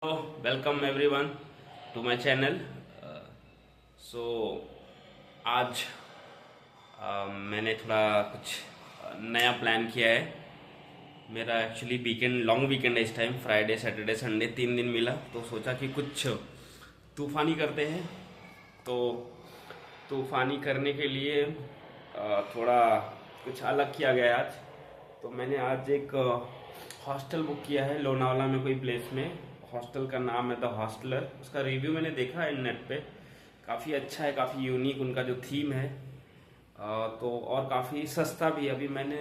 Welcome everyone to my channel. So आज मैंने थोड़ा कुछ नया प्लान किया है। मेरा एक्चुअली वीकेंड लॉन्ग वीकेंड है इस टाइम, फ्राइडे सैटरडे संडे 3 दिन मिला, तो सोचा कि कुछ तूफ़ानी करते हैं। तो तूफ़ानी करने के लिए थोड़ा कुछ अलग किया गया आज। तो मैंने आज एक हॉस्टल बुक किया है लोनावाला में, कोई प्लेस में। हॉस्टल का नाम है द हॉस्टलर। उसका रिव्यू मैंने देखा है नेट पे, काफ़ी अच्छा है, काफ़ी यूनिक उनका जो थीम है। तो और काफ़ी सस्ता भी है। अभी मैंने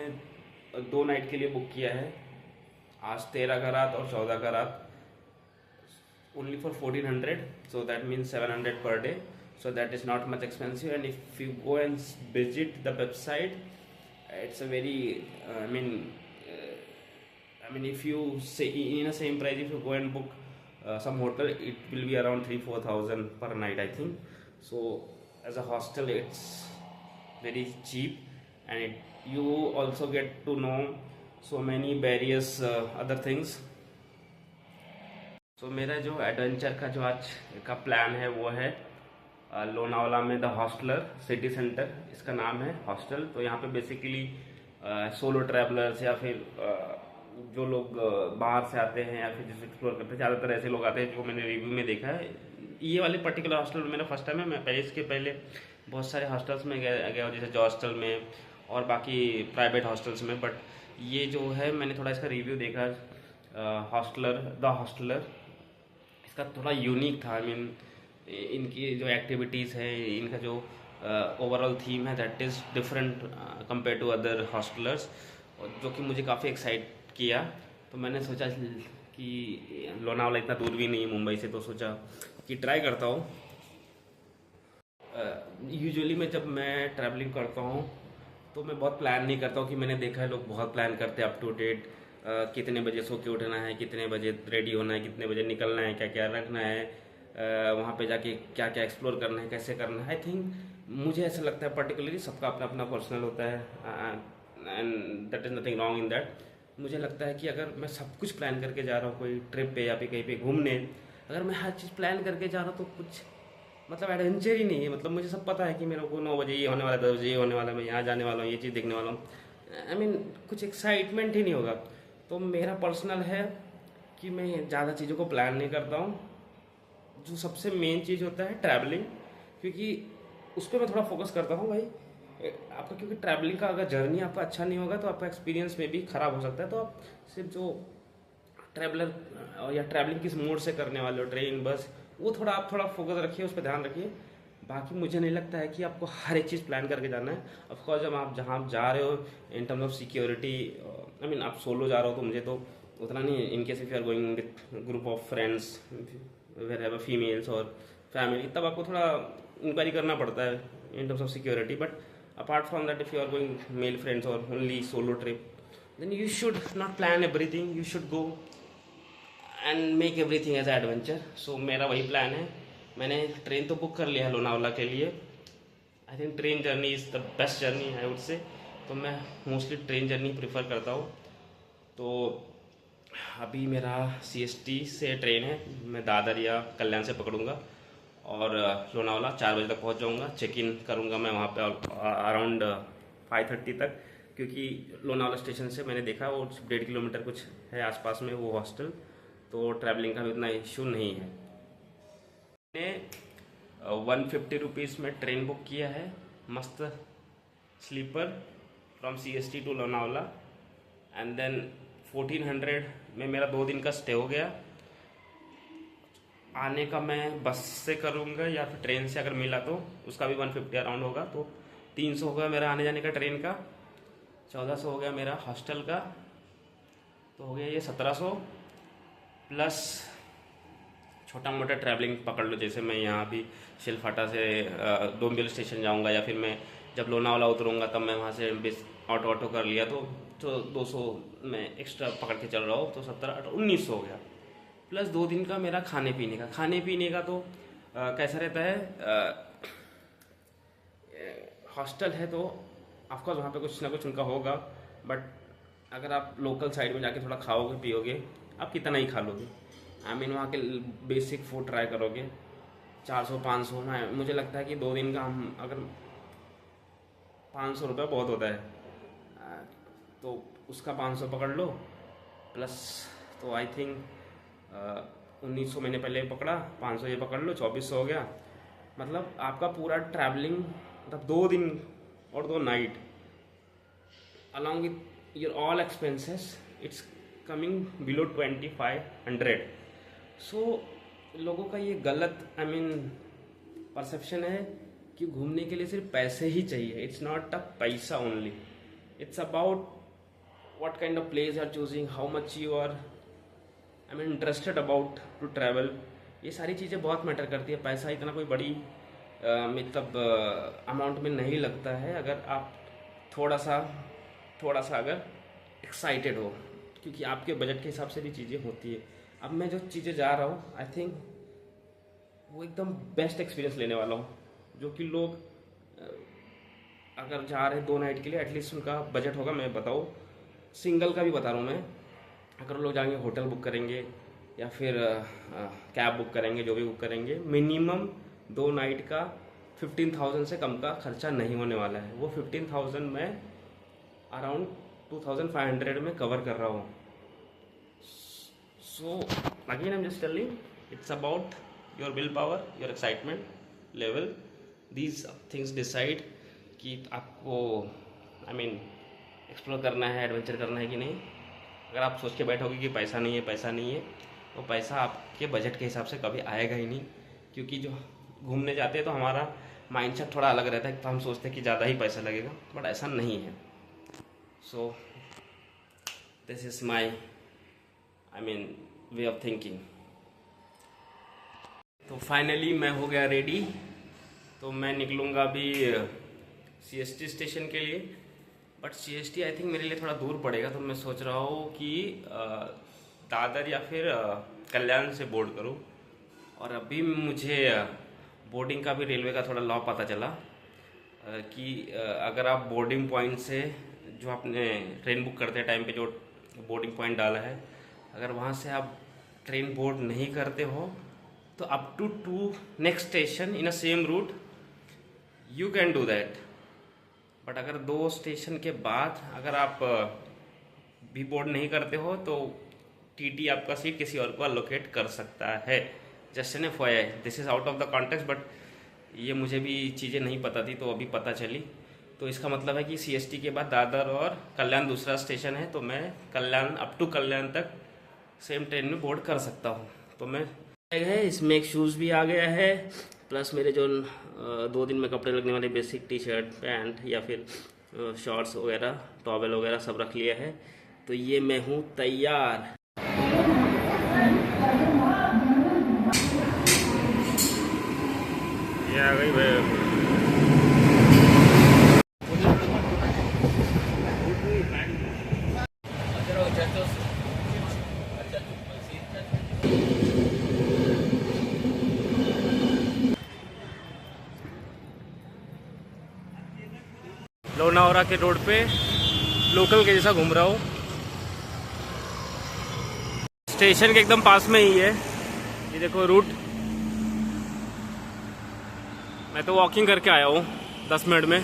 2 नाइट के लिए बुक किया है, आज 13 का रात और 14 का रात, only for 1400, so that means 700 per day, so that is not much expensive. And if you go and visit the website, it's a very if you say in a same price, if you go and book some hotel, it will be around 3-4 thousand per night, I think. So as a hostel it's very cheap, and you also get to know so many various other things. तो मेरा जो adventure का जो आज का plan है वो है लोनावाला में द हॉस्टलर सिटी सेंटर, इसका नाम है हॉस्टल। तो यहाँ पे बेसिकली सोलो ट्रैवलर्स या फिर जो लोग बाहर से आते हैं या फिर जिसे एक्सप्लोर करते हैं, ज़्यादातर ऐसे लोग आते हैं जो मैंने रिव्यू में देखा है। ये वाले पर्टिकुलर हॉस्टल मेरा फर्स्ट टाइम है। मैं पहले इसके पहले बहुत सारे हॉस्टल्स में गया हूँ, जैसे जॉस्टल में और बाकी प्राइवेट हॉस्टल्स में, बट ये जो है मैंने थोड़ा इसका रिव्यू देखा, हॉस्टलर द हॉस्टलर, इसका थोड़ा यूनिक था। इनकी जो एक्टिविटीज़ है, इनका जो ओवरऑल थीम है, that is different compare to other hostellers, जो कि मुझे काफ़ी एक्साइट किया। तो मैंने सोचा कि लोनावाला इतना दूर भी नहीं है मुंबई से, तो सोचा कि ट्राई करता हूँ। यूजुअली मैं जब मैं ट्रैवलिंग करता हूँ तो मैं बहुत प्लान नहीं करता हूँ, कि मैंने देखा है लोग बहुत प्लान करते हैं अप टू डेट, कितने बजे सो के उठना है, कितने बजे रेडी होना है, कितने बजे निकलना है, क्या क्या रखना है, वहाँ पे जाके क्या क्या एक्सप्लोर करना है, कैसे करना है। आई थिंक मुझे ऐसा लगता है पर्टिकुलरली सबका अपना अपना पर्सनल होता है, and that is nothing wrong in that. मुझे लगता है कि अगर मैं सब कुछ प्लान करके जा रहा हूँ कोई ट्रिप पे या फिर कहीं पे घूमने, अगर मैं हर चीज़ प्लान करके जा रहा हूँ तो कुछ मतलब एडवेंचर ही नहीं है। मतलब मुझे सब पता है कि मेरे को 9 बजे ये होने वाला है, 10 बजे ये होने वाला है, मैं यहाँ जाने वाला हूँ, ये चीज़ देखने वाला हूँ। कुछ एक्साइटमेंट ही नहीं होगा। तो मेरा पर्सनल है कि मैं ज़्यादा चीज़ों को प्लान नहीं करता हूँ। जो सबसे मेन चीज़ होता है ट्रैवलिंग, क्योंकि उस पर मैं थोड़ा फोकस करता हूँ भाई आपका, क्योंकि ट्रैवलिंग का अगर जर्नी आपका अच्छा नहीं होगा तो आपका एक्सपीरियंस में भी ख़राब हो सकता है। तो आप सिर्फ जो ट्रैवलर या ट्रैवलिंग किस मोड से करने वाले हो, ट्रेन बस, वो थोड़ा आप थोड़ा फोकस रखिए, उस पर ध्यान रखिए। बाकी मुझे नहीं लगता है कि आपको हर एक चीज़ प्लान करके जाना है। ऑफकोर्स जब आप जहाँ आप जा रहे हो इन टर्म्स ऑफ सिक्योरिटी, आप सोलो जा रहे हो तो मुझे तो उतना नहीं। In case if you are going with group of friends where have females और फैमिली, तब आपको थोड़ा इंक्वायरी करना पड़ता है in terms of security. But apart from that, if you are going male friends और only solo trip, then you should not plan everything, you should go and make everything as adventure. So मेरा वही plan है। मैंने train तो book कर लिया है लोनावाला के लिए। I think train journey is the best journey I would say. तो मैं मोस्टली ट्रेन जर्नी प्रेफर करता हूँ। तो अभी मेरा CST से ट्रेन है, मैं दादर या कल्याण से पकड़ूंगा और लोनावाला 4 बजे तक पहुँच जाऊँगा। चेक इन करूँगा मैं वहाँ पे अराउंड 5:30 तक, क्योंकि लोनावाला स्टेशन से मैंने देखा वो 1.5 किलोमीटर कुछ है आसपास में वो हॉस्टल, तो ट्रैवलिंग का भी उतना इशू नहीं है। मैंने 150 रुपीज़ में ट्रेन बुक किया है, मस्त sleeper from CST to Lonavala, and then 1400 में मेरा 2 दिन का स्टे हो गया। आने का मैं बस से करूँगा या फिर ट्रेन से अगर मिला तो उसका भी 150 अराउंड होगा, तो 300 होगा मेरा आने जाने का ट्रेन का, 1400 हो गया मेरा हॉस्टल का, तो हो गया ये 1700 प्लस छोटा मोटा ट्रैवलिंग पकड़ लो। जैसे मैं यहाँ भी शिलफाटा से डोंबिवली स्टेशन जाऊँगा, या फिर मैं जब लोनावाला उतरूँगा तब मैं वहाँ से ऑटो कर लिया तो 200 मैं एक्स्ट्रा पकड़ के चल रहा हूँ, तो 17-1900 हो गया। प्लस 2 दिन का मेरा खाने पीने का तो कैसा रहता है, हॉस्टल है तो ऑफकोर्स वहाँ पे कुछ ना कुछ उनका होगा, बट अगर आप लोकल साइड में जाके थोड़ा खाओगे पियोगे, आप कितना ही खा लोगे। आई मीन वहाँ के बेसिक फूड ट्राई करोगे 400-500 में, मुझे लगता है कि 2 दिन का हम अगर 500 रुपये बहुत होता है, तो उसका 500 पकड़ लो प्लस, तो आई थिंक 1900 मैंने पहले पकड़ा, 500 ये पकड़ लो, 2400 हो गया। मतलब आपका पूरा ट्रैवलिंग मतलब 2 दिन और 2 night along with your all expenses it's coming below 2500। सो लोगों का ये गलत आई मीन परसेप्शन है कि घूमने के लिए सिर्फ पैसे ही चाहिए। इट्स नॉट अ पैसा only, it's about what kind of place you are choosing, how much you are I mean interested about to travel। ये सारी चीज़ें बहुत मैटर करती है। पैसा इतना कोई बड़ी मतलब अमाउंट में नहीं लगता है अगर आप थोड़ा सा अगर एक्साइटेड हो, क्योंकि आपके बजट के हिसाब से भी चीज़ें होती है। अब मैं जो चीज़ें जा रहा हूँ आई थिंक वो एकदम बेस्ट एक्सपीरियंस लेने वाला हूँ, जो कि लोग अगर जा रहे हैं 2 नाइट के लिए एटलीस्ट उनका बजट होगा, मैं बताऊँ सिंगल का भी बता रहा हूँ मैं, अगर लोग जाएंगे होटल बुक करेंगे या फिर कैब बुक करेंगे, जो भी बुक करेंगे, मिनिमम 2 नाइट का 15,000 से कम का खर्चा नहीं होने वाला है। वो 15,000 में अराउंड 2,500 में कवर कर रहा हूँ। So again I am just telling it's about your will power, your excitement level, these things decide कि आपको आई मीन एक्सप्लोर करना है, एडवेंचर करना है कि नहीं। अगर आप सोच के बैठोगे कि पैसा नहीं है, तो पैसा आपके बजट के हिसाब से कभी आएगा ही नहीं, क्योंकि जो घूमने जाते हैं तो हमारा माइंडसेट थोड़ा अलग रहता है, तो हम सोचते हैं कि ज़्यादा ही पैसा लगेगा, बट ऐसा नहीं है। So this is my I mean way of thinking. तो फाइनली मैं हो गया रेडी, तो मैं निकलूँगा अभी CST स्टेशन के लिए, बट CST आई थिंक मेरे लिए थोड़ा दूर पड़ेगा, तो मैं सोच रहा हूँ कि दादर या फिर कल्याण से बोर्ड करूँ। और अभी मुझे बोर्डिंग का भी रेलवे का थोड़ा लॉ पता चला कि अगर आप बोर्डिंग पॉइंट से जो आपने ट्रेन बुक करते टाइम पे जो बोर्डिंग पॉइंट डाला है, अगर वहाँ से आप ट्रेन बोर्ड नहीं करते हो तो up to 2 next station in a same route you can do that. But अगर 2 स्टेशन के बाद अगर आप भी बोर्ड नहीं करते हो तो TT आपका सीट किसी और को अलोकेट कर सकता है। Just an FYI, this is out of the context, but ये मुझे भी चीज़ें नहीं पता थी तो अभी पता चली। तो इसका मतलब है कि CST के बाद दादर और कल्याण दूसरा स्टेशन है, तो मैं कल्याण अप टू कल्याण तक सेम ट्रेन में बोर्ड कर सकता हूँ। तो मैं है इसमें एक शूज़ भी आ गया है, प्लस मेरे जो 2 दिन में कपड़े लगने वाले बेसिक टी-शर्ट, पैंट या फिर शॉर्ट्स वगैरह, टॉवेल वगैरह सब रख लिया है। तो ये मैं हूँ तैयार। ये आ गई भाई। लोनावला के रोड पे लोकल के जैसा घूम रहा हूँ। स्टेशन के एकदम पास में ही है, ये देखो रूट। मैं तो वॉकिंग करके आया हूँ 10 मिनट में।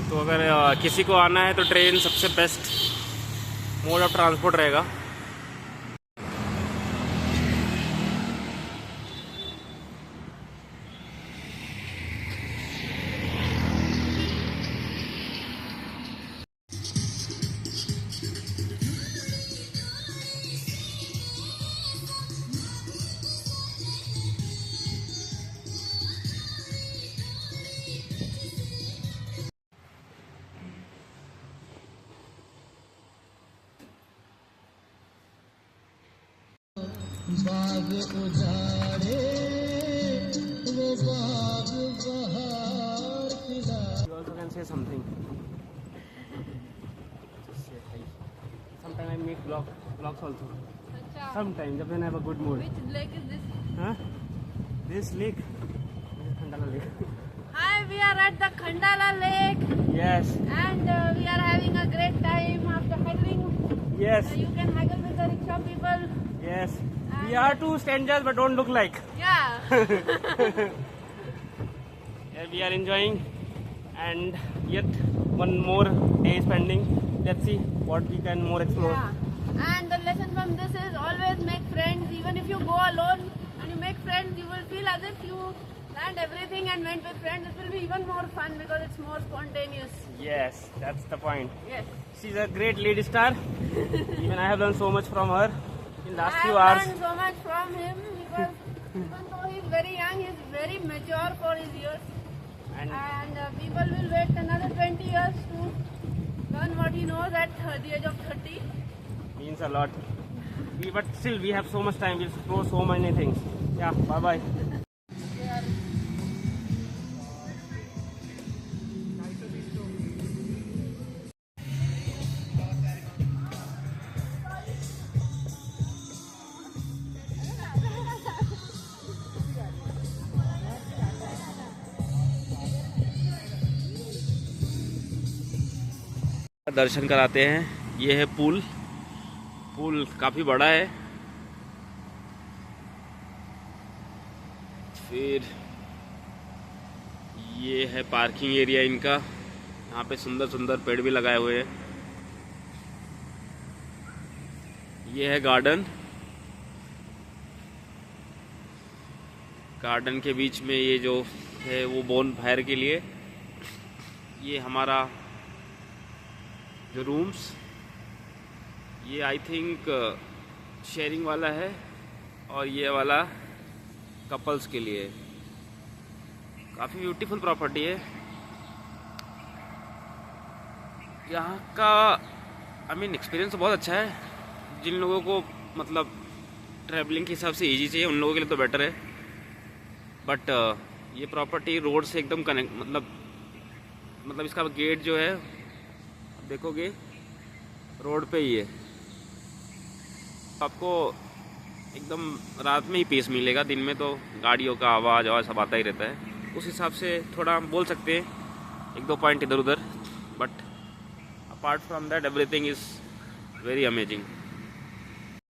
तो अगर किसी को आना है तो ट्रेन सबसे बेस्ट मोड ऑफ ट्रांसपोर्ट रहेगा। बाग उजाड़े वो बाग बहार खिला। You also can say something. Just say hi. Sometimes I make vlogs also. Sometimes when I have a good mood. Which lake is this? Huh? This lake. This is Khandala Lake. Hi, we are at the Khandala Lake Yes. and we are having a great time after hiking. Yes. You can haggle with the rickshaw people. Yes. We are two strangers but don't look like. Yeah. Yeah, we are enjoying, and yet one more day is pending. Let's see what we can more explore. Yeah. And the lesson from this is always make friends. Even if you go alone and you make friends, you will feel as if you planned everything and went with friends. It will be even more fun because it's more spontaneous. Yes, that's the point. Yes. She's a great lady star. Even I have learned so much from her in last few I have hours. learned so much from him because even though he's very young, he's very mature for his years. And And people will wait another 20 years to learn what he knows at the age of 30. means a lot. But still, we have so much time. We'll explore so many things. Yeah, bye bye. दर्शन कराते हैं। ये है पुल। पुल काफ़ी बड़ा है। फिर ये है पार्किंग एरिया इनका। यहाँ पे सुंदर सुंदर पेड़ भी लगाए हुए हैं। ये है गार्डन। गार्डन के बीच में ये जो है वो बोन फायर के लिए। ये हमारा जो रूम्स, ये आई थिंक शेयरिंग वाला है और ये वाला कपल्स के लिए। काफ़ी ब्यूटीफुल प्रॉपर्टी है। यहाँ का एक्सपीरियंस तो बहुत अच्छा है। जिन लोगों को मतलब ट्रैवलिंग के हिसाब से इजी चाहिए उन लोगों के लिए तो बेटर है। बट ये प्रॉपर्टी रोड से एकदम कनेक्ट मतलब इसका गेट जो है देखोगे रोड पे ही है। आपको एकदम रात में ही पीस मिलेगा। दिन में तो गाड़ियों का आवाज़ सब आता ही रहता है। उस हिसाब से थोड़ा हम बोल सकते हैं 1-2 पॉइंट इधर उधर, but apart from that everything is very amazing.